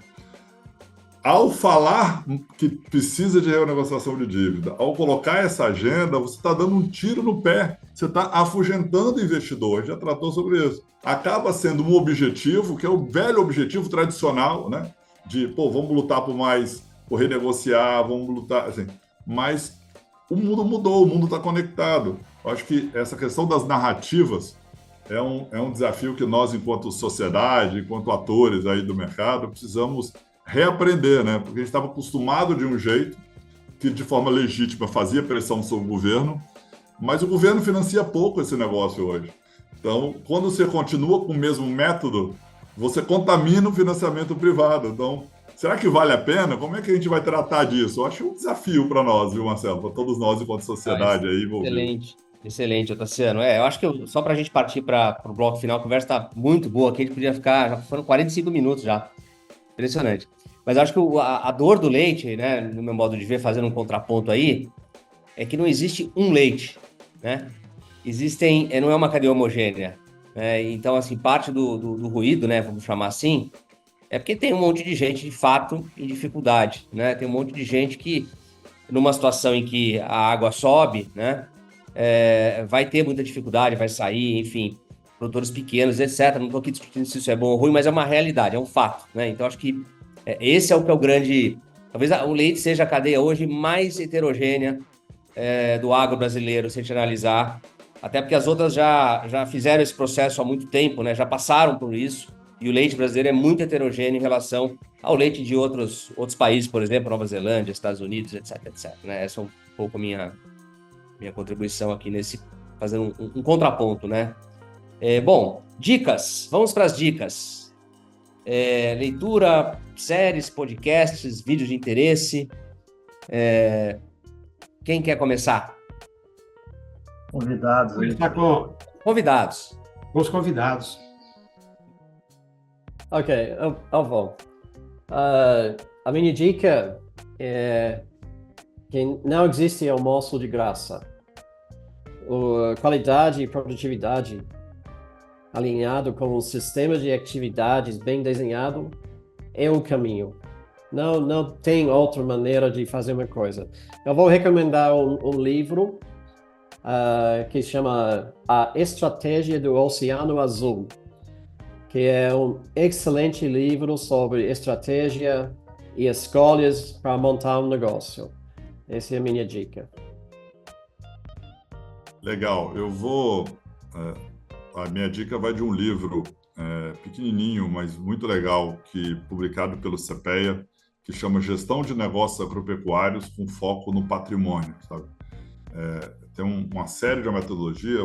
Ao falar que precisa de renegociação de dívida, ao colocar essa agenda, você está dando um tiro no pé, você está afugentando o investidor, a gente já tratou sobre isso. Acaba sendo um objetivo, que é o velho objetivo tradicional, né? De, vamos lutar por mais, por renegociar, vamos lutar, assim. Mas o mundo mudou, o mundo está conectado. Eu acho que essa questão das narrativas é um desafio que nós, enquanto sociedade, enquanto atores aí do mercado, precisamos reaprender, né? Porque a gente estava acostumado de um jeito que, de forma legítima, fazia pressão sobre o governo, mas o governo financia pouco esse negócio hoje. Então, quando você continua com o mesmo método, você contamina o financiamento privado. Então, será que vale a pena? Como é que a gente vai tratar disso? Eu acho um desafio para nós, viu, Marcelo? Para todos nós, enquanto sociedade aí envolvida. Excelente, Tassiano. Eu acho que só para a gente partir para o bloco final, a conversa está muito boa aqui, a gente podia ficar, já foram 45 minutos já. Impressionante. Mas eu acho que a dor do leite, né, no meu modo de ver, fazendo um contraponto aí, é que não existe um leite, né? Não é uma cadeia homogênea. Né? Então, assim, parte do ruído, né, vamos chamar assim, é porque tem um monte de gente, de fato, em dificuldade, né? Tem um monte de gente que, numa situação em que a água sobe, né, vai ter muita dificuldade, vai sair, enfim, produtores pequenos, etc. Não estou aqui discutindo se isso é bom ou ruim, mas é uma realidade, é um fato, né? Então, acho que esse é o que é o grande... Talvez o leite seja a cadeia hoje mais heterogênea do agro brasileiro, se a gente analisar, até porque as outras já fizeram esse processo há muito tempo, né? Já passaram por isso, e o leite brasileiro é muito heterogêneo em relação ao leite de outros países, por exemplo, Nova Zelândia, Estados Unidos, etc, etc. Né? Essa é um pouco a minha contribuição aqui fazendo um contraponto, né? Bom, dicas. Vamos para as dicas. Leitura, séries, podcasts, vídeos de interesse. Quem quer começar? Convidados. Convidados. Com os convidados. Ok, eu vou. A minha dica é que não existe almoço de graça. Qualidade e produtividade alinhado com um sistema de atividades bem desenhado é o caminho. Não tem outra maneira de fazer uma coisa. Eu vou recomendar um livro que se chama A Estratégia do Oceano Azul, que é um excelente livro sobre estratégia e escolhas para montar um negócio. Essa é a minha dica. Legal. Eu vou... A minha dica vai de um livro pequenininho, mas muito legal, publicado pelo CPEA, que chama Gestão de Negócios Agropecuários com Foco no Patrimônio. Sabe? Tem uma série de metodologia,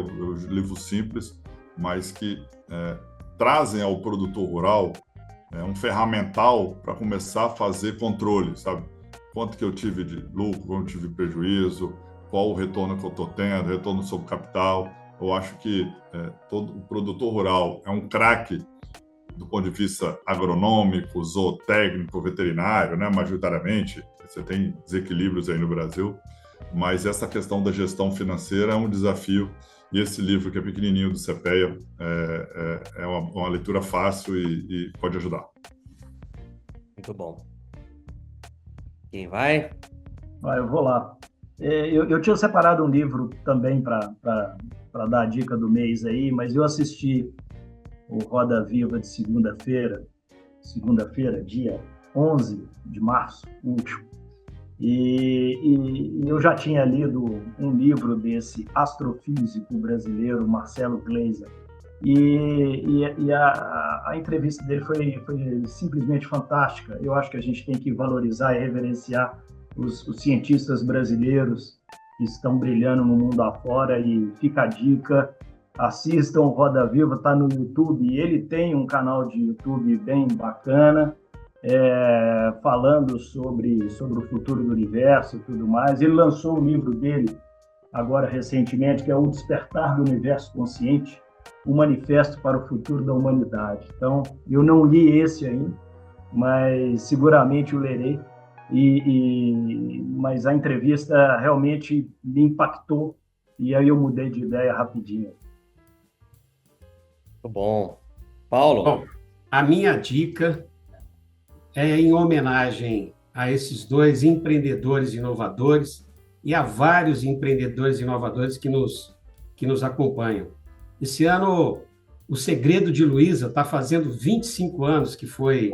livros simples, mas que trazem ao produtor rural um ferramental para começar a fazer controle, sabe? Quanto que eu tive de lucro, quanto eu tive de prejuízo, qual o retorno que eu estou tendo, retorno sobre capital. Eu acho que todo o produtor rural é um craque do ponto de vista agronômico, zootécnico, veterinário, né? Majoritariamente, você tem desequilíbrios aí no Brasil, mas essa questão da gestão financeira é um desafio, e esse livro, que é pequenininho, do CPEA, é uma leitura fácil e pode ajudar. Muito bom. Quem vai? Eu vou lá. Eu tinha separado um livro também para dar a dica do mês aí, mas eu assisti o Roda Viva de segunda-feira, dia 11 de março, último, e eu já tinha lido um livro desse astrofísico brasileiro, Marcelo Gleiser, e a entrevista dele foi simplesmente fantástica. Eu acho que a gente tem que valorizar e reverenciar os cientistas brasileiros que estão brilhando no mundo afora, e fica a dica, assistam o Roda Viva, está no YouTube, e ele tem um canal de YouTube bem bacana, falando sobre o futuro do universo e tudo mais. Ele lançou o livro dele agora recentemente, que é O Despertar do Universo Consciente, o Manifesto para o Futuro da Humanidade. Então, eu não li esse ainda, mas seguramente o lerei. Mas a entrevista realmente me impactou e aí eu mudei de ideia rapidinho. Muito bom. Paulo? Bom, a minha dica é em homenagem a esses dois empreendedores inovadores e a vários empreendedores inovadores que nos acompanham. Esse ano, O Segredo de Luiza está fazendo 25 anos que foi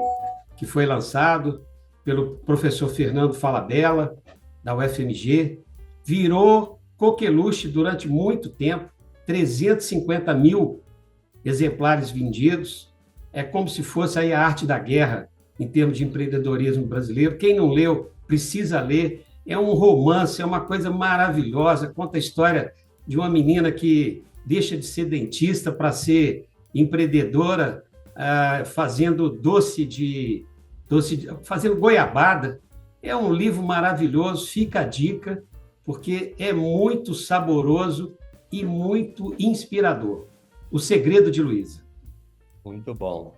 lançado pelo professor Fernando Falabella, da UFMG, virou coqueluche durante muito tempo, 350 mil exemplares vendidos, é como se fosse aí a arte da guerra em termos de empreendedorismo brasileiro. Quem não leu, precisa ler. É um romance, é uma coisa maravilhosa, conta a história de uma menina que deixa de ser dentista para ser empreendedora, fazendo fazendo goiabada. É um livro maravilhoso, fica a dica, porque é muito saboroso e muito inspirador. O Segredo de Luiza. Muito bom.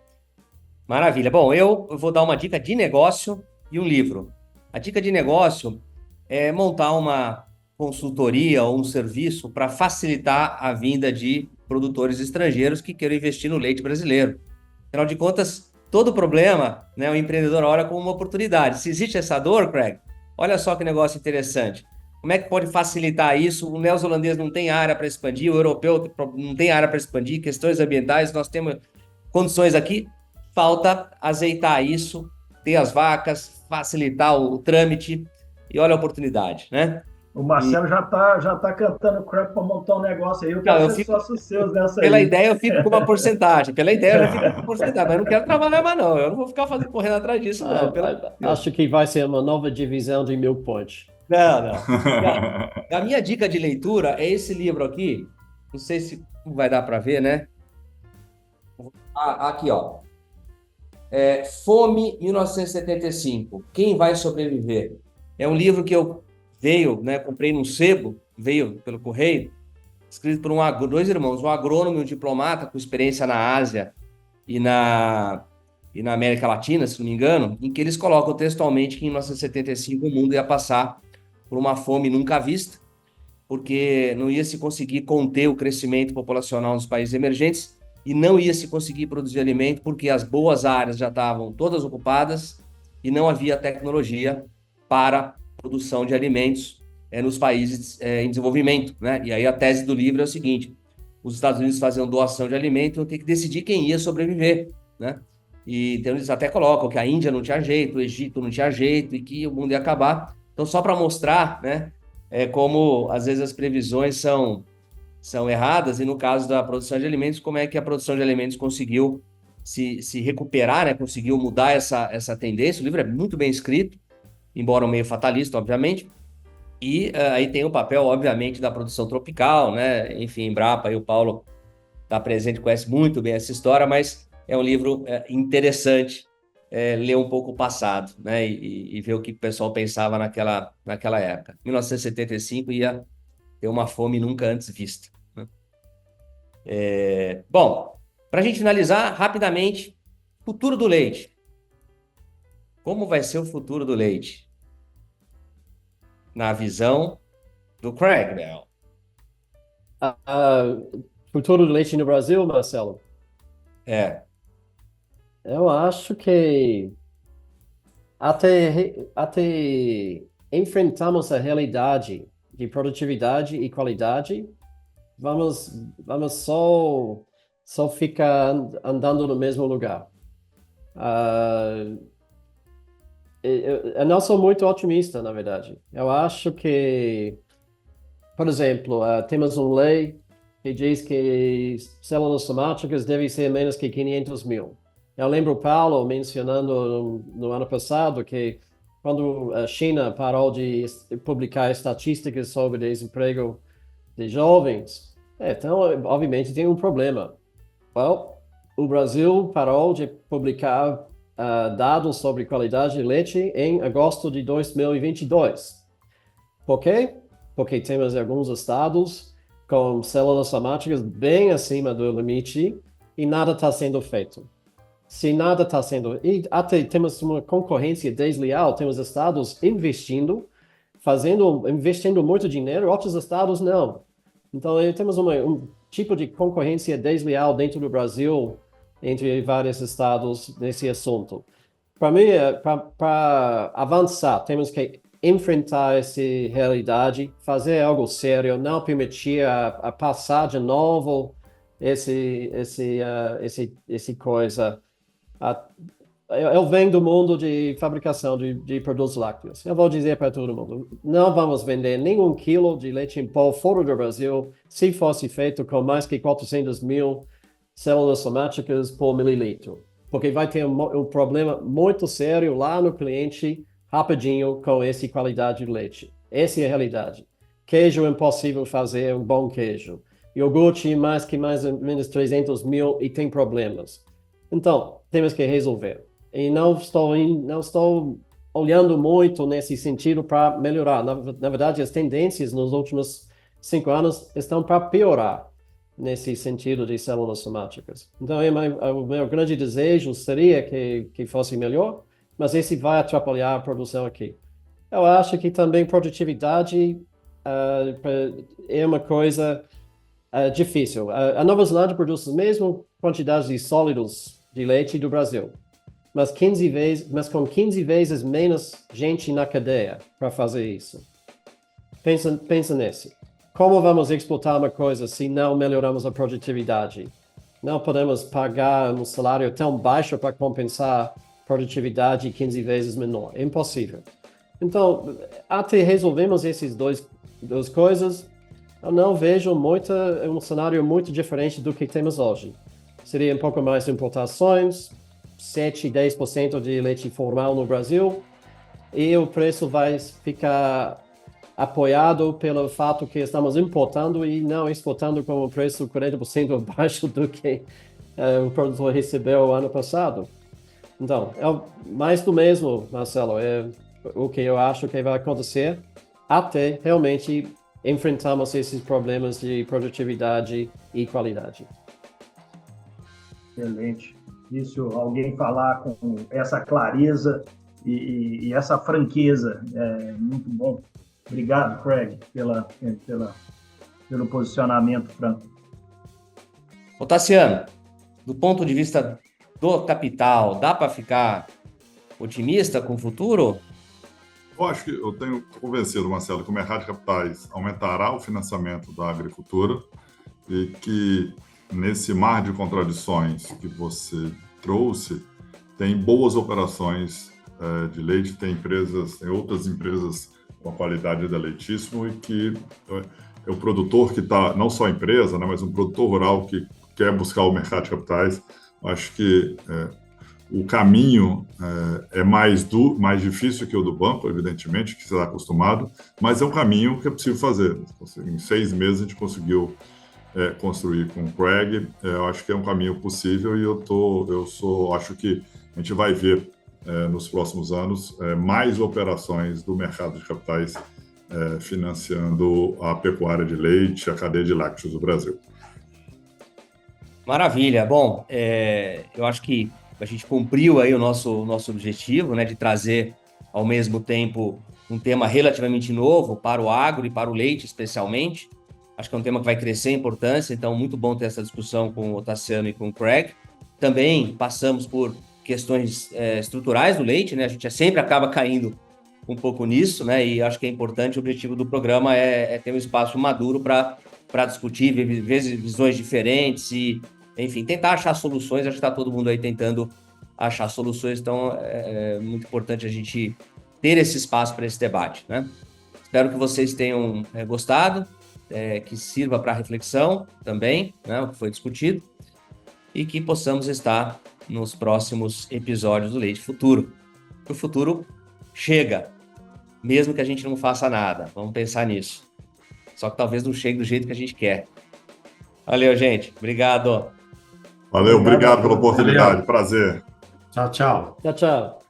Maravilha. Bom, eu vou dar uma dica de negócio e um livro. A dica de negócio é montar uma consultoria ou um serviço para facilitar a vinda de produtores estrangeiros que queiram investir no leite brasileiro. Afinal de contas, todo problema, né, o empreendedor olha como uma oportunidade. Se existe essa dor, Craig, olha só que negócio interessante. Como é que pode facilitar isso? O neozelandês não tem área para expandir, o europeu não tem área para expandir, questões ambientais, nós temos condições aqui, falta azeitar isso, ter as vacas, facilitar o trâmite e olha a oportunidade, né? O Marcelo já tá cantando crap para montar um negócio aí. Eu quero ser sócio seus nessa aí. Pela ideia eu fico com uma porcentagem. Pela ideia eu já fico com uma porcentagem. Mas eu não quero trabalhar mais, não. Eu não vou ficar correndo atrás disso, não. Acho que vai ser uma nova divisão de Milk Point. Não. A minha dica de leitura é esse livro aqui. Não sei se vai dar para ver, né? Aqui, ó. Fome 1975. Quem vai sobreviver? É um livro que comprei num sebo, veio pelo correio, escrito por dois irmãos, um agrônomo e um diplomata com experiência na Ásia e na América Latina, se não me engano, em que eles colocam textualmente que em 1975 o mundo ia passar por uma fome nunca vista, porque não ia se conseguir conter o crescimento populacional nos países emergentes e não ia se conseguir produzir alimento porque as boas áreas já estavam todas ocupadas e não havia tecnologia para produção de alimentos nos países em desenvolvimento, né? E aí a tese do livro é o seguinte: os Estados Unidos faziam doação de alimento, iam ter que decidir quem ia sobreviver, né? E então eles até colocam que a Índia não tinha jeito, o Egito não tinha jeito e que o mundo ia acabar. Então só para mostrar, né, como às vezes as previsões são erradas e no caso da produção de alimentos, como é que a produção de alimentos conseguiu se recuperar, né? Conseguiu mudar essa tendência. O livro é muito bem escrito, embora um meio fatalista, obviamente, e aí tem o papel, obviamente, da produção tropical, né? Enfim, Embrapa, e o Paulo está presente, conhece muito bem essa história, mas é um livro interessante ler um pouco o passado, né? E ver o que o pessoal pensava naquela época. 1975 ia ter uma fome nunca antes vista, né? Bom, para a gente finalizar, rapidamente, futuro do leite. Como vai ser o futuro do leite? Na visão do Craig Bell. Futuro do leite no Brasil, Marcelo? Eu acho que até enfrentamos a realidade de produtividade e qualidade, vamos só ficar andando no mesmo lugar. Eu não sou muito otimista, na verdade. Eu acho que, por exemplo, temos uma lei que diz que células somáticas devem ser menos que 500 mil. Eu lembro o Paulo mencionando no ano passado que quando a China parou de publicar estatísticas sobre desemprego de jovens, então, obviamente, tem um problema. O Brasil parou de publicar dados sobre qualidade de leite em agosto de 2022. Por quê? porque temos alguns estados com células somáticas bem acima do limite e nada está sendo feito. Se nada está sendo... E até temos uma concorrência desleal, temos estados investindo muito dinheiro, outros estados não. Então, temos um tipo de concorrência desleal dentro do Brasil entre vários estados nesse assunto. Para mim, para avançar, temos que enfrentar essa realidade, fazer algo sério, não permitir a passar de novo esse coisa. Eu venho do mundo de fabricação de produtos lácteos. Eu vou dizer para todo mundo, não vamos vender nenhum quilo de leite em pó fora do Brasil se fosse feito com mais que 400 mil células somáticas por mililitro. Porque vai ter um problema muito sério lá no cliente, rapidinho, com essa qualidade de leite. Essa é a realidade. Queijo é impossível fazer um bom queijo. Iogurte, mais ou menos 300 mil e tem problemas. Então, temos que resolver. E não estou olhando muito nesse sentido para melhorar. Na verdade, as tendências nos últimos 5 anos estão para piorar nesse sentido de células somáticas. Então, o meu grande desejo seria que fosse melhor, mas esse vai atrapalhar a produção aqui. Eu acho que também produtividade é uma coisa difícil. A Nova Zelândia produz a mesma quantidade de sólidos de leite do Brasil, mas com 15 vezes menos gente na cadeia para fazer isso. Pensa nisso. Como vamos exportar uma coisa se não melhoramos a produtividade? Não podemos pagar um salário tão baixo para compensar produtividade 15 vezes menor. É impossível. Então, até resolvemos essas duas coisas, eu não vejo um cenário muito diferente do que temos hoje. Seria um pouco mais de importações, 7, 10% de leite formal no Brasil, e o preço vai ficar apoiado pelo fato que estamos importando e não exportando com um preço 40% abaixo do que o produtor recebeu ano passado. Então, é mais do mesmo, Marcelo, é o que eu acho que vai acontecer até realmente enfrentarmos esses problemas de produtividade e qualidade. Excelente. Isso, alguém falar com essa clareza e essa franqueza é muito bom. Obrigado, Craig, pelo posicionamento franco. Ô, Tassiano, do ponto de vista do capital, dá para ficar otimista com o futuro? Eu acho que eu tenho convencido, Marcelo, que o mercado de capitais aumentará o financiamento da agricultura e que nesse mar de contradições que você trouxe, tem boas operações de leite, tem outras empresas com a qualidade deleitíssimo e que é o produtor que está, não só a empresa, né, mas um produtor rural que quer buscar o mercado de capitais. Acho que o caminho é mais difícil que o do banco, evidentemente, que você está acostumado, mas é um caminho que é possível fazer. Em 6 meses a gente conseguiu construir com o Craig. Eu acho que é um caminho possível e acho que a gente vai ver nos próximos anos mais operações do mercado de capitais financiando a pecuária de leite, a cadeia de lácteos do Brasil. Maravilha. Bom, eu acho que a gente cumpriu aí o nosso objetivo, né, de trazer ao mesmo tempo um tema relativamente novo para o agro e para o leite, especialmente. Acho que é um tema que vai crescer em importância, então muito bom ter essa discussão com o Tassiano e com o Craig. Também passamos por questões estruturais do leite, né? A gente sempre acaba caindo um pouco nisso, né? E acho que é importante, o objetivo do programa é ter um espaço maduro para discutir, ver visões diferentes e, enfim, tentar achar soluções. Acho que está todo mundo aí tentando achar soluções, então é muito importante a gente ter esse espaço para esse debate, né? Espero que vocês tenham gostado, que sirva para reflexão também, né, o que foi discutido, e que possamos estar nos próximos episódios do Leite Futuro. O futuro chega, mesmo que a gente não faça nada. Vamos pensar nisso. Só que talvez não chegue do jeito que a gente quer. Valeu, gente. Obrigado. Valeu, obrigado pela oportunidade. Valeu. Prazer. Tchau, tchau. Tchau, tchau.